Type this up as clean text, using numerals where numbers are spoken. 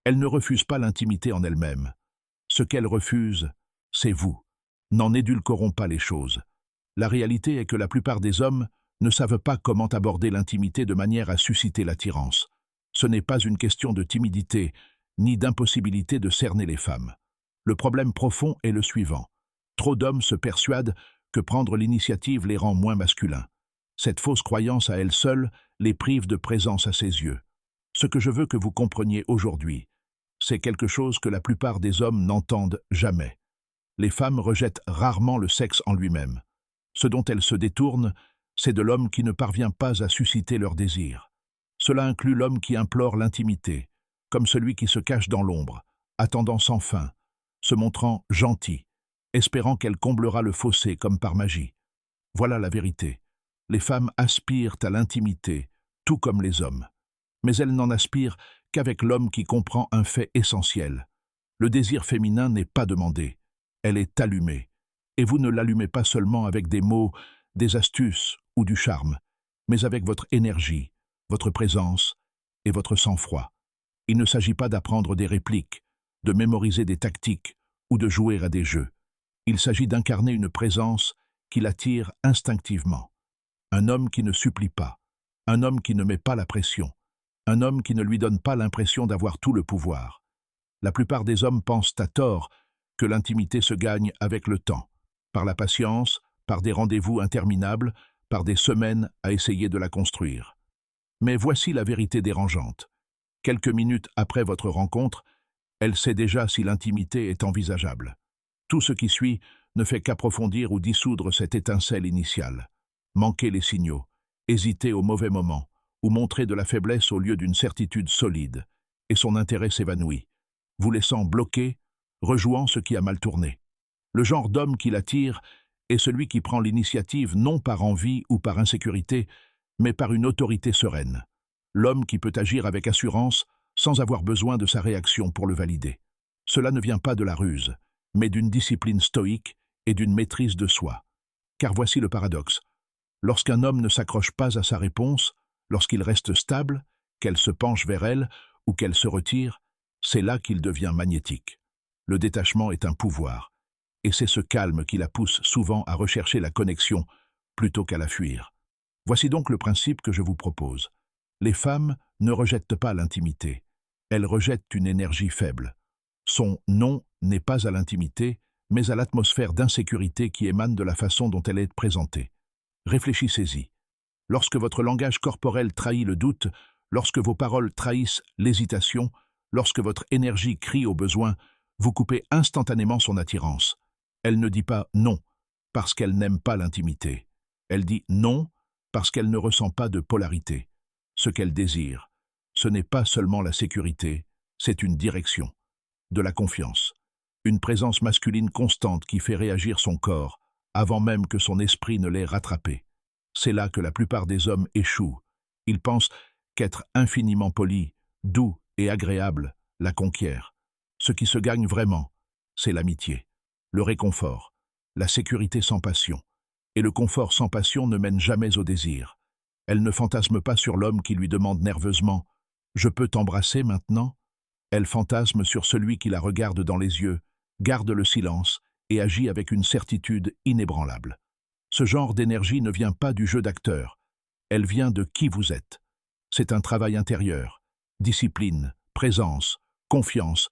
Elle ne refuse pas l'intimité en elle-même. Ce qu'elle refuse, c'est vous. N'en édulcorons pas les choses. La réalité est que la plupart des hommes ne savent pas comment aborder l'intimité de manière à susciter l'attirance. Ce n'est pas une question de timidité, ni d'impossibilité de cerner les femmes. Le problème profond est le suivant. Trop d'hommes se persuadent que prendre l'initiative les rend moins masculins. Cette fausse croyance à elle seule les prive de présence à ses yeux. Ce que je veux que vous compreniez aujourd'hui, c'est quelque chose que la plupart des hommes n'entendent jamais. Les femmes rejettent rarement le sexe en lui-même. Ce dont elles se détournent, c'est de l'homme qui ne parvient pas à susciter leur désir. Cela inclut l'homme qui implore l'intimité, comme celui qui se cache dans l'ombre, attendant sans fin, se montrant gentil, espérant qu'elle comblera le fossé comme par magie. Voilà la vérité. Les femmes aspirent à l'intimité, tout comme les hommes. Mais elles n'en aspirent qu'avec l'homme qui comprend un fait essentiel. Le désir féminin n'est pas demandé, elle est allumée. Et vous ne l'allumez pas seulement avec des mots, des astuces ou du charme, mais avec votre énergie, votre présence et votre sang-froid. Il ne s'agit pas d'apprendre des répliques, de mémoriser des tactiques ou de jouer à des jeux. Il s'agit d'incarner une présence qui l'attire instinctivement. Un homme qui ne supplie pas, un homme qui ne met pas la pression, un homme qui ne lui donne pas l'impression d'avoir tout le pouvoir. La plupart des hommes pensent à tort que l'intimité se gagne avec le temps, par la patience, par des rendez-vous interminables, par des semaines à essayer de la construire. Mais voici la vérité dérangeante. Quelques minutes après votre rencontre, elle sait déjà si l'intimité est envisageable. Tout ce qui suit ne fait qu'approfondir ou dissoudre cette étincelle initiale. Manquer les signaux, hésiter au mauvais moment, ou montrer de la faiblesse au lieu d'une certitude solide, et son intérêt s'évanouit, vous laissant bloqué, rejouant ce qui a mal tourné. Le genre d'homme qui l'attire est celui qui prend l'initiative non par envie ou par insécurité, mais par une autorité sereine. L'homme qui peut agir avec assurance sans avoir besoin de sa réaction pour le valider. Cela ne vient pas de la ruse, mais d'une discipline stoïque et d'une maîtrise de soi. Car voici le paradoxe. Lorsqu'un homme ne s'accroche pas à sa réponse, lorsqu'il reste stable, qu'elle se penche vers elle ou qu'elle se retire, c'est là qu'il devient magnétique. Le détachement est un pouvoir, et c'est ce calme qui la pousse souvent à rechercher la connexion plutôt qu'à la fuir. Voici donc le principe que je vous propose. Les femmes ne rejettent pas l'intimité, elles rejettent une énergie faible. Son non n'est pas à l'intimité, mais à l'atmosphère d'insécurité qui émane de la façon dont elle est présentée. Réfléchissez-y. Lorsque votre langage corporel trahit le doute, lorsque vos paroles trahissent l'hésitation, lorsque votre énergie crie au besoin, vous coupez instantanément son attirance. Elle ne dit pas non parce qu'elle n'aime pas l'intimité. Elle dit non parce qu'elle ne ressent pas de polarité. Ce qu'elle désire, ce n'est pas seulement la sécurité, c'est une direction, de la confiance, une présence masculine constante qui fait réagir son corps avant même que son esprit ne l'ait rattrapé. C'est là que la plupart des hommes échouent. Ils pensent qu'être infiniment poli, doux et agréable la conquiert. Ce qui se gagne vraiment, c'est l'amitié, le réconfort, la sécurité sans passion. Et le confort sans passion ne mène jamais au désir. Elle ne fantasme pas sur l'homme qui lui demande nerveusement « Je peux t'embrasser maintenant ?» Elle fantasme sur celui qui la regarde dans les yeux, garde le silence et agit avec une certitude inébranlable. Ce genre d'énergie ne vient pas du jeu d'acteur, elle vient de qui vous êtes. C'est un travail intérieur, discipline, présence, confiance